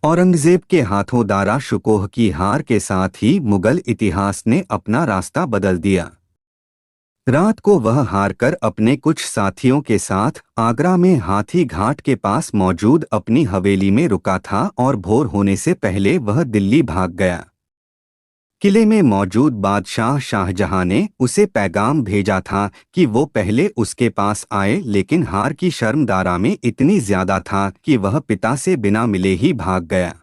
औरंगजेब के हाथों दारा शुकोह की हार के साथ ही मुगल इतिहास ने अपना रास्ता बदल दिया। रात को वह हारकर अपने कुछ साथियों के साथ आगरा में हाथी घाट के पास मौजूद अपनी हवेली में रुका था और भोर होने से पहले वह दिल्ली भाग गया। किले में मौजूद बादशाह शाहजहां ने उसे पैगाम भेजा था कि वो पहले उसके पास आए, लेकिन हार की शर्म दारा में इतनी ज्यादा था कि वह पिता से बिना मिले ही भाग गया।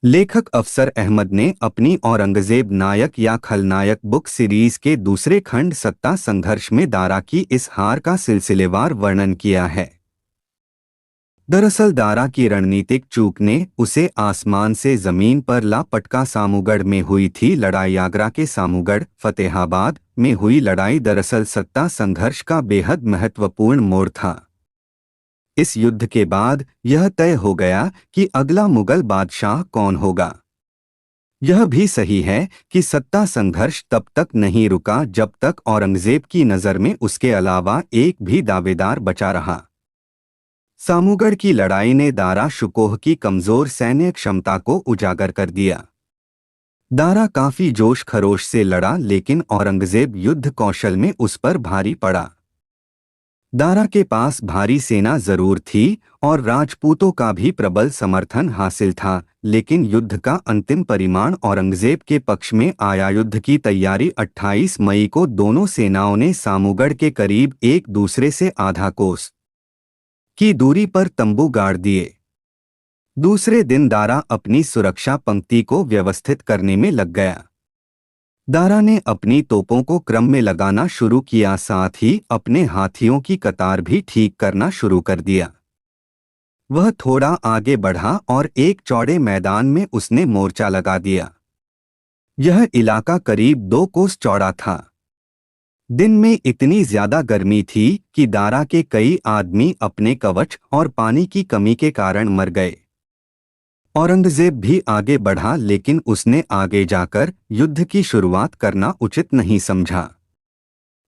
लेखक अफसर अहमद ने अपनी औरंगजेब नायक या खलनायक बुक सीरीज के दूसरे खंड सत्ता संघर्ष में दारा की इस हार का सिलसिलेवार वर्णन किया है। दरअसल दारा की रणनीतिक चूक ने उसे आसमान से जमीन पर ला पटका। सामूगढ़ में हुई थी लड़ाई। आगरा के सामूगढ़ फतेहाबाद में हुई लड़ाई दरअसल सत्ता संघर्ष का बेहद महत्वपूर्ण मोड़ था। इस युद्ध के बाद यह तय हो गया कि अगला मुगल बादशाह कौन होगा। यह भी सही है कि सत्ता संघर्ष तब तक नहीं रुका जब तक औरंगजेब की नज़र में उसके अलावा एक भी दावेदार बचा रहा। सामूगढ़ की लड़ाई ने दारा शुकोह की कमजोर सैन्य क्षमता को उजागर कर दिया। दारा काफी जोश खरोश से लड़ा, लेकिन औरंगजेब युद्ध कौशल में उस पर भारी पड़ा। दारा के पास भारी सेना जरूर थी और राजपूतों का भी प्रबल समर्थन हासिल था, लेकिन युद्ध का अंतिम परिणाम औरंगजेब के पक्ष में आया। युद्ध की तैयारी 28 मई को दोनों सेनाओं ने सामूगढ़ के करीब एक दूसरे से आधा कोस की दूरी पर तंबू गाड़ दिए। दूसरे दिन दारा अपनी सुरक्षा पंक्ति को व्यवस्थित करने में लग गया। दारा ने अपनी तोपों को क्रम में लगाना शुरू किया, साथ ही अपने हाथियों की कतार भी ठीक करना शुरू कर दिया। वह थोड़ा आगे बढ़ा और एक चौड़े मैदान में उसने मोर्चा लगा दिया। यह इलाका करीब 2 कोस चौड़ा था। दिन में इतनी ज्यादा गर्मी थी कि दारा के कई आदमी अपने कवच और पानी की कमी के कारण मर गए। औरंगजेब भी आगे बढ़ा, लेकिन उसने आगे जाकर युद्ध की शुरुआत करना उचित नहीं समझा।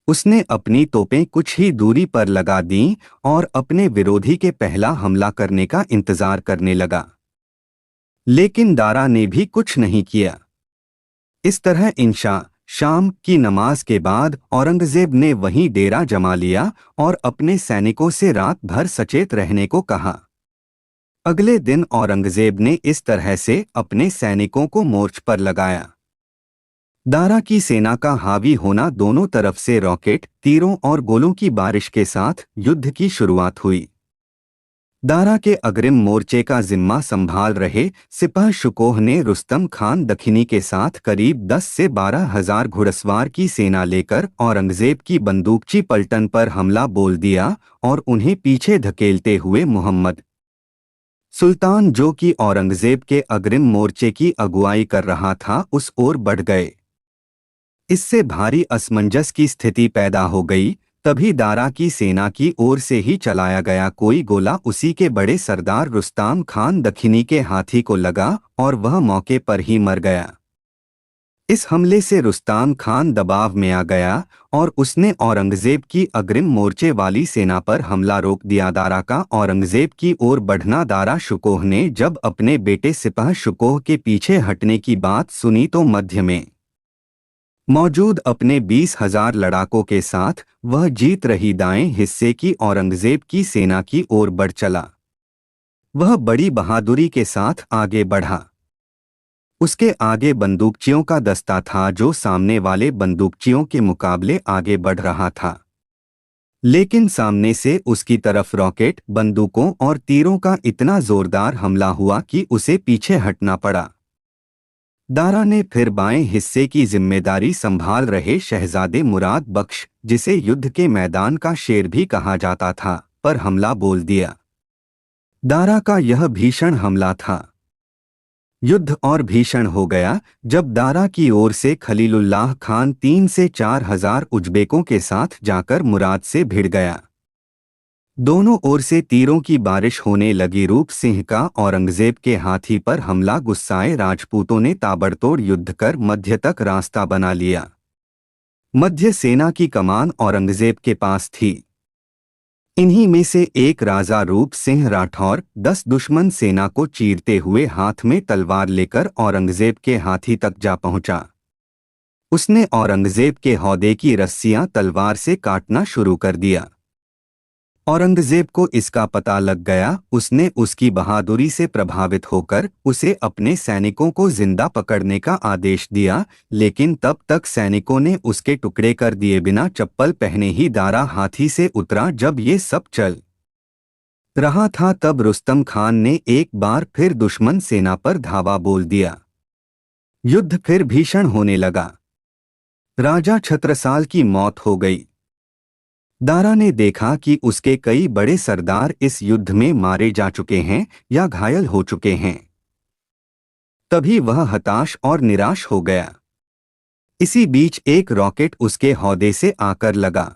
उसने अपनी तोपें कुछ ही दूरी पर लगा दीं और अपने विरोधी के पहला हमला करने का इंतजार करने लगा। लेकिन दारा ने भी कुछ नहीं किया। इस तरह इंशा शाम की नमाज के बाद औरंगजेब ने वहीं डेरा जमा लिया और अपने सैनिकों से रात भर सचेत रहने को कहा। अगले दिन औरंगजेब ने इस तरह से अपने सैनिकों को मोर्च पर लगाया। दारा की सेना का हावी होना, दोनों तरफ से रॉकेट, तीरों और गोलों की बारिश के साथ युद्ध की शुरुआत हुई। दारा के अग्रिम मोर्चे का जिम्मा संभाल रहे सिपाह शुकोह ने रुस्तम खान दखिनी के साथ करीब 10 से 12 हजार घुड़सवार की सेना लेकर औरंगजेब की बंदूकची पलटन पर हमला बोल दिया और उन्हें पीछे धकेलते हुए मोहम्मद सुल्तान, जो कि औरंगजेब के अग्रिम मोर्चे की अगुवाई कर रहा था, उस ओर बढ़ गए। इससे भारी असमंजस की स्थिति पैदा हो गई। तभी दारा की सेना की ओर से ही चलाया गया कोई गोला उसी के बड़े सरदार रुस्तम खान दखिनी के हाथी को लगा और वह मौके पर ही मर गया। इस हमले से रुस्तम खान दबाव में आ गया और उसने औरंगजेब की अग्रिम मोर्चे वाली सेना पर हमला रोक दिया। दारा का औरंगजेब की ओर बढ़ना। दारा शुकोह ने जब अपने बेटे सिपाह शुकोह के पीछे हटने की बात सुनी तो मध्य में मौजूद अपने 20,000 लड़ाकों के साथ वह जीत रही दाएं हिस्से की औरंगजेब की सेना की ओर बढ़ चला। वह बड़ी बहादुरी के साथ आगे बढ़ा। उसके आगे बंदूकचियों का दस्ता था जो सामने वाले बंदूकचियों के मुकाबले आगे बढ़ रहा था, लेकिन सामने से उसकी तरफ रॉकेट, बंदूकों और तीरों का इतना जोरदार हमला हुआ कि उसे पीछे हटना पड़ा। दारा ने फिर बाएं हिस्से की जिम्मेदारी संभाल रहे शहजादे मुराद बख्श, जिसे युद्ध के मैदान का शेर भी कहा जाता था, पर हमला बोल दिया। दारा का यह भीषण हमला था। युद्ध और भीषण हो गया जब दारा की ओर से खलीलुल्लाह खान 3 से 4 हजार उज्बेकों के साथ जाकर मुराद से भिड़ गया। दोनों ओर से तीरों की बारिश होने लगी। रूप सिंह का औरंगजेब के हाथी पर हमला। गुस्साए राजपूतों ने ताबड़तोड़ युद्ध कर मध्य तक रास्ता बना लिया। मध्य सेना की कमान औरंगजेब के पास थी। इन्हीं में से एक राजा रूप सिंह राठौर 10 दुश्मन सेना को चीरते हुए हाथ में तलवार लेकर औरंगजेब के हाथी तक जा पहुंचा। उसने औरंगजेब के हौदे की रस्सियां तलवार से काटना शुरू कर दिया। औरंगजेब को इसका पता लग गया। उसने उसकी बहादुरी से प्रभावित होकर उसे अपने सैनिकों को जिंदा पकड़ने का आदेश दिया, लेकिन तब तक सैनिकों ने उसके टुकड़े कर दिए। बिना चप्पल पहने ही दारा हाथी से उतरा। जब ये सब चल रहा था तब रुस्तम खान ने एक बार फिर दुश्मन सेना पर धावा बोल दिया। युद्ध फिर भीषण होने लगा। राजा छत्रसाल की मौत हो गई। दारा ने देखा कि उसके कई बड़े सरदार इस युद्ध में मारे जा चुके हैं या घायल हो चुके हैं। तभी वह हताश और निराश हो गया। इसी बीच एक रॉकेट उसके हौदे से आकर लगा।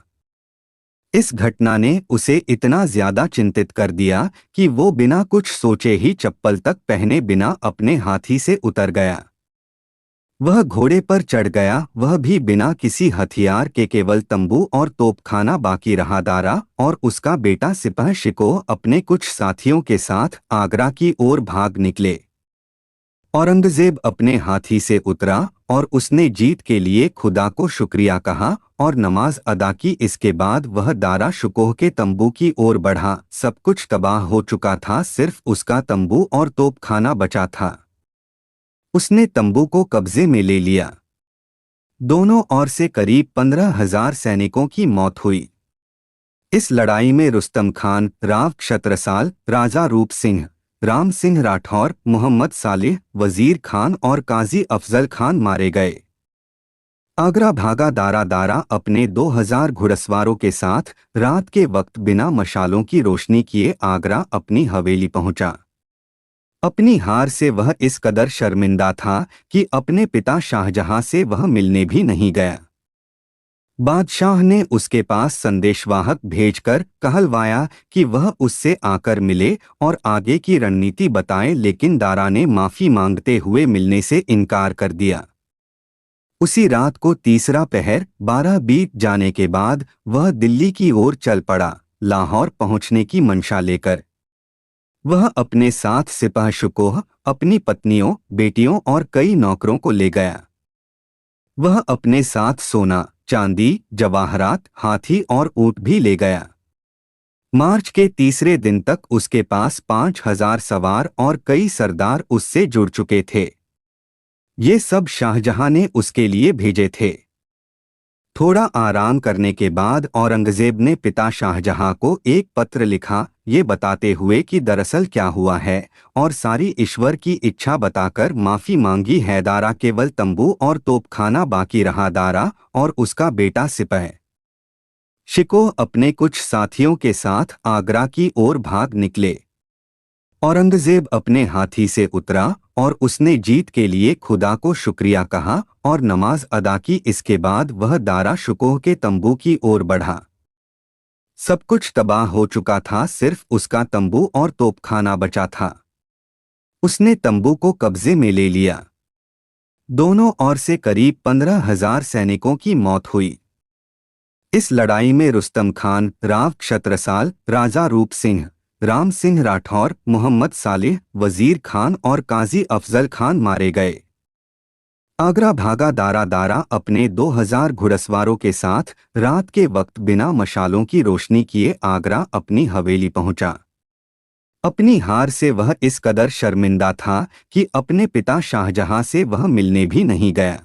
इस घटना ने उसे इतना ज्यादा चिंतित कर दिया कि वो बिना कुछ सोचे ही चप्पल तक पहने बिना अपने हाथी से उतर गया। वह घोड़े पर चढ़ गया, वह भी बिना किसी हथियार के। केवल तंबू और तोपखाना बाकी रहा। दारा और उसका बेटा सिपाही शिको अपने कुछ साथियों के साथ आगरा की ओर भाग निकले। औरंगजेब अपने हाथी से उतरा और उसने जीत के लिए खुदा को शुक्रिया कहा और नमाज अदा की। इसके बाद वह दारा शुकोह के तंबू की ओर बढ़ा। सब कुछ तबाह हो चुका था, सिर्फ उसका तंबू और तोपखाना बचा था। उसने तंबू को कब्जे में ले लिया। दोनों ओर से करीब 15,000 सैनिकों की मौत हुई। इस लड़ाई में रुस्तम खान, राव छत्रसाल, राजा रूप सिंह, राम सिंह राठौर, मोहम्मद सालेह, वजीर खान और काजी अफजल खान मारे गए। आगरा भागा दारा। दारा अपने 2000 घुड़सवारों के साथ रात के वक्त बिना मशालों की रोशनी किए आगरा अपनी हवेली पहुंचा। अपनी हार से वह इस कदर शर्मिंदा था कि अपने पिता शाहजहां से वह मिलने भी नहीं गया। बादशाह ने उसके पास संदेशवाहक भेजकर कहलवाया कि वह उससे आकर मिले और आगे की रणनीति बताए, लेकिन दारा ने माफी मांगते हुए मिलने से इनकार कर दिया। उसी रात को तीसरा पहर 12 बीत जाने के बाद वह दिल्ली की ओर चल पड़ा, लाहौर पहुंचने की मंशा लेकर। वह अपने साथ सिपाही शुकोह, अपनी पत्नियों, बेटियों और कई नौकरों को ले गया। वह अपने साथ सोना, चांदी, जवाहरात, हाथी और ऊंट भी ले गया। मार्च के तीसरे दिन तक उसके पास 5,000 सवार और कई सरदार उससे जुड़ चुके थे। ये सब शाहजहां ने उसके लिए भेजे थे। थोड़ा आराम करने के बाद औरंगजेब ने पिता शाहजहां को एक पत्र लिखा, ये बताते हुए कि दरअसल क्या हुआ है और सारी ईश्वर की इच्छा बताकर माफी मांगी है। दारा केवल तंबू और तोपखाना बाकी रहा। दारा और उसका बेटा सिपाही शिको अपने कुछ साथियों के साथ आगरा की ओर भाग निकले। औरंगजेब अपने हाथी से उतरा और उसने जीत के लिए खुदा को शुक्रिया कहा और नमाज अदा की। इसके बाद वह दारा शुकोह के तंबू की ओर बढ़ा। सब कुछ तबाह हो चुका था, सिर्फ उसका तंबू और तोपखाना बचा था। उसने तंबू को कब्जे में ले लिया। दोनों ओर से करीब 15,000 सैनिकों की मौत हुई। इस लड़ाई में रुस्तम खान, राव छत्रसाल, राजा रूप सिंह, राम सिंह राठौर, मोहम्मद सालेह, वजीर खान और काजी अफजल खान मारे गए। आगरा भागा दारा। दारा अपने 2000 घुड़सवारों के साथ रात के वक्त बिना मशालों की रोशनी किए आगरा अपनी हवेली पहुंचा। अपनी हार से वह इस कदर शर्मिंदा था कि अपने पिता शाहजहां से वह मिलने भी नहीं गया।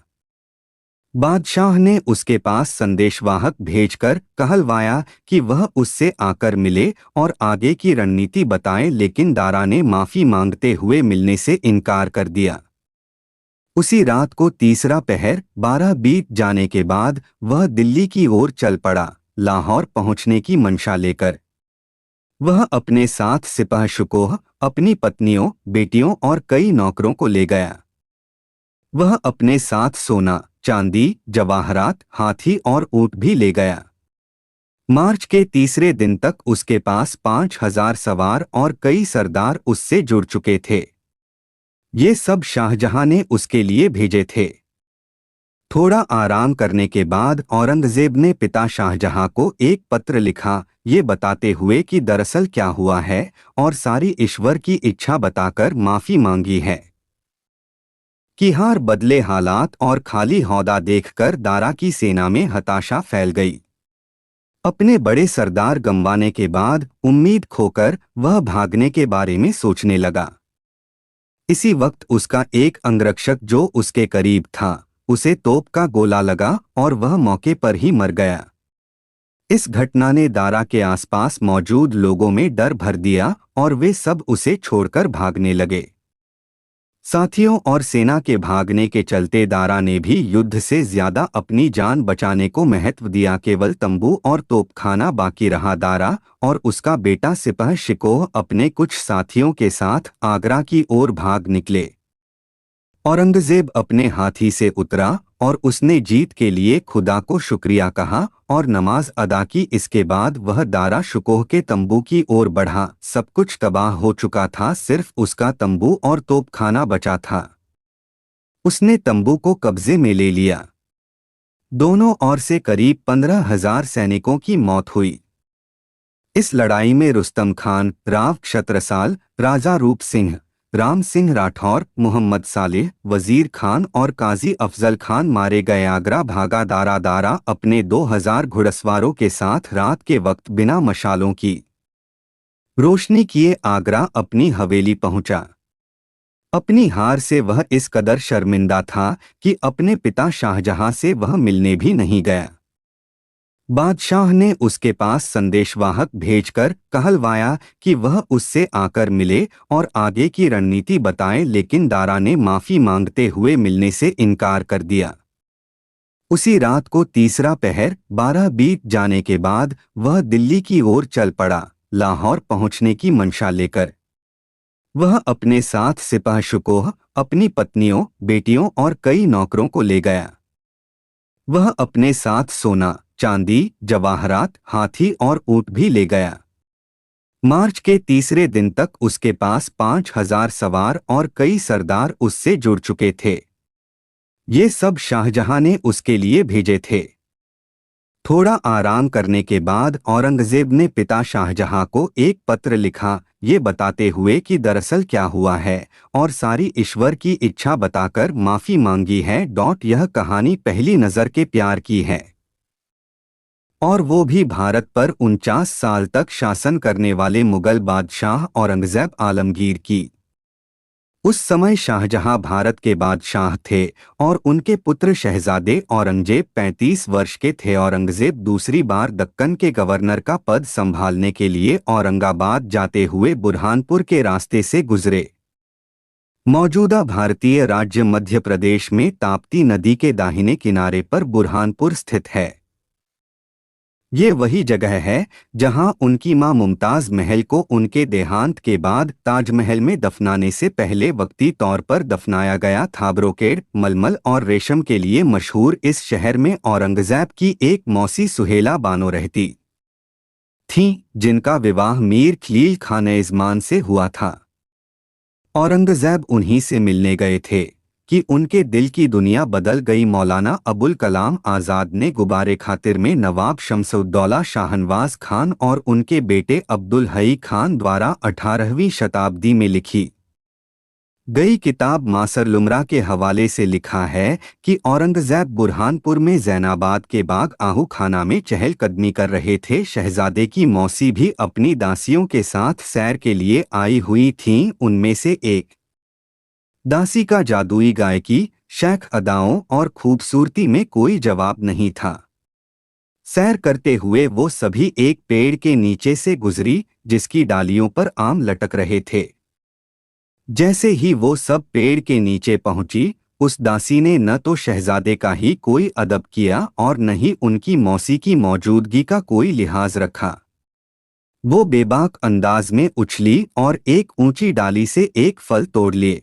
बादशाह ने उसके पास संदेशवाहक भेजकर कहलवाया कि वह उससे आकर मिले और आगे की रणनीति बताए, लेकिन दारा ने माफी मांगते हुए मिलने से इनकार कर दिया। उसी रात को तीसरा पहर 12 बीत जाने के बाद वह दिल्ली की ओर चल पड़ा, लाहौर पहुंचने की मंशा लेकर। वह अपने साथ सिपाही शुकोह, अपनी पत्नियों, बेटियों और कई नौकरों को ले गया। वह अपने साथ सोना, चांदी, जवाहरात, हाथी और ऊंट भी ले गया। मार्च के तीसरे दिन तक उसके पास 5,000 सवार और कई सरदार उससे जुड़ चुके थे। ये सब शाहजहां ने उसके लिए भेजे थे। थोड़ा आराम करने के बाद औरंगजेब ने पिता शाहजहां को एक पत्र लिखा, ये बताते हुए कि दरअसल क्या हुआ है और सारी ईश्वर की इच्छा बताकर माफी मांगी है। कि हार बदले हालात और खाली हौदा देखकर दारा की सेना में हताशा फैल गई। अपने बड़े सरदार गंवाने के बाद उम्मीद खोकर वह भागने के बारे में सोचने लगा। इसी वक्त उसका एक अंगरक्षक जो उसके करीब था, उसे तोप का गोला लगा और वह मौके पर ही मर गया। इस घटना ने दारा के आसपास मौजूद लोगों में डर भर दिया और वे सब उसे छोड़कर भागने लगे। साथियों और सेना के भागने के चलते दारा ने भी युद्ध से ज्यादा अपनी जान बचाने को महत्व दिया। केवल तंबू और तोपखाना बाकी रहा। दारा और उसका बेटा सिपह शिकोह अपने कुछ साथियों के साथ आगरा की ओर भाग निकले। औरंगजेब अपने हाथी से उतरा और उसने जीत के लिए खुदा को शुक्रिया कहा और नमाज अदा की। इसके बाद वह दारा शुकोह के तंबू की ओर बढ़ा। सब कुछ तबाह हो चुका था, सिर्फ उसका तंबू और तोपखाना बचा था। उसने तंबू को कब्जे में ले लिया। दोनों ओर से करीब 15,000 सैनिकों की मौत हुई। इस लड़ाई में रुस्तम खान, राव क्षत्रसाल, राजा रूप सिंह, राम सिंह राठौर, मोहम्मद सालेह, वजीर खान और काजी अफजल खान मारे गए। आगरा भागा। दारा अपने 2000 घुड़सवारों के साथ रात के वक्त बिना मशालों की रोशनी किए आगरा अपनी हवेली पहुंचा। अपनी हार से वह इस कदर शर्मिंदा था कि अपने पिता शाहजहां से वह मिलने भी नहीं गया। बादशाह ने उसके पास संदेशवाहक भेजकर कहलवाया कि वह उससे आकर मिले और आगे की रणनीति बताए, लेकिन दारा ने माफी मांगते हुए मिलने से इनकार कर दिया। उसी रात को तीसरा पहर 12 बीत जाने के बाद वह दिल्ली की ओर चल पड़ा, लाहौर पहुंचने की मंशा लेकर। वह अपने साथ सिपाह शुकोह, अपनी पत्नियों, बेटियों और कई नौकरों को ले गया। वह अपने साथ सोना, चांदी, जवाहरात, हाथी और ऊंट भी ले गया। मार्च के तीसरे दिन तक उसके पास 5,000 सवार और कई सरदार उससे जुड़ चुके थे। ये सब शाहजहां ने उसके लिए भेजे थे। थोड़ा आराम करने के बाद औरंगजेब ने पिता शाहजहां को एक पत्र लिखा, ये बताते हुए कि दरअसल क्या हुआ है और सारी ईश्वर की इच्छा बताकर माफी मांगी है। यह कहानी पहली नजर के प्यार की है और वो भी भारत पर 49 साल तक शासन करने वाले मुगल बादशाह औरंगजेब आलमगीर की। उस समय शाहजहां भारत के बादशाह थे और उनके पुत्र शहजादे औरंगजेब 35 वर्ष के थे। औरंगजेब दूसरी बार दक्कन के गवर्नर का पद संभालने के लिए औरंगाबाद जाते हुए बुरहानपुर के रास्ते से गुजरे। मौजूदा भारतीय राज्य मध्य प्रदेश में ताप्ती नदी के दाहिने किनारे पर बुरहानपुर स्थित है। ये वही जगह है जहां उनकी मां मुमताज महल को उनके देहांत के बाद ताजमहल में दफनाने से पहले वक्ती तौर पर दफनाया गया था। ब्रोकेड, मलमल और रेशम के लिए मशहूर इस शहर में औरंगजेब की एक मौसी सुहेला बानो रहती थीं, जिनका विवाह मीर खलील खान इज़मान से हुआ था। औरंगजेब उन्हीं से मिलने गए थे कि उनके दिल की दुनिया बदल गई। मौलाना अबुल कलाम आज़ाद ने गुबारे खातिर में नवाब शमसुद्दौला शाहनवाज खान और उनके बेटे अब्दुल हई खान द्वारा 18वीं शताब्दी में लिखी गई किताब मासरलुमरा के हवाले से लिखा है कि औरंगजेब बुरहानपुर में जैनाबाद के बाग आहू खाना में चहलकदमी कर रहे थे। शहजादे की मौसी भी अपनी दासियों के साथ सैर के लिए आई हुई थीं। उनमें से एक दासी का जादुई गायकी, शैख अदाओं और खूबसूरती में कोई जवाब नहीं था। सैर करते हुए वो सभी एक पेड़ के नीचे से गुजरी जिसकी डालियों पर आम लटक रहे थे। जैसे ही वो सब पेड़ के नीचे पहुंची, उस दासी ने न तो शहजादे का ही कोई अदब किया और न ही उनकी मौसी की मौजूदगी का कोई लिहाज रखा। वो बेबाक अंदाज में उछली और एक ऊंची डाली से एक फल तोड़ लिए।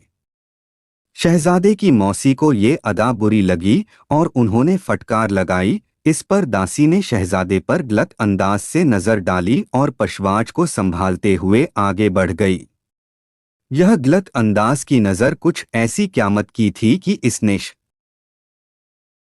शहजादे की मौसी को ये अदा बुरी लगी और उन्होंने फटकार लगाई। इस पर दासी ने शहजादे पर गलत अंदाज से नजर डाली और पशवाज को संभालते हुए आगे बढ़ गई। यह गलत अंदाज की नजर कुछ ऐसी क्यामत की थी कि इसने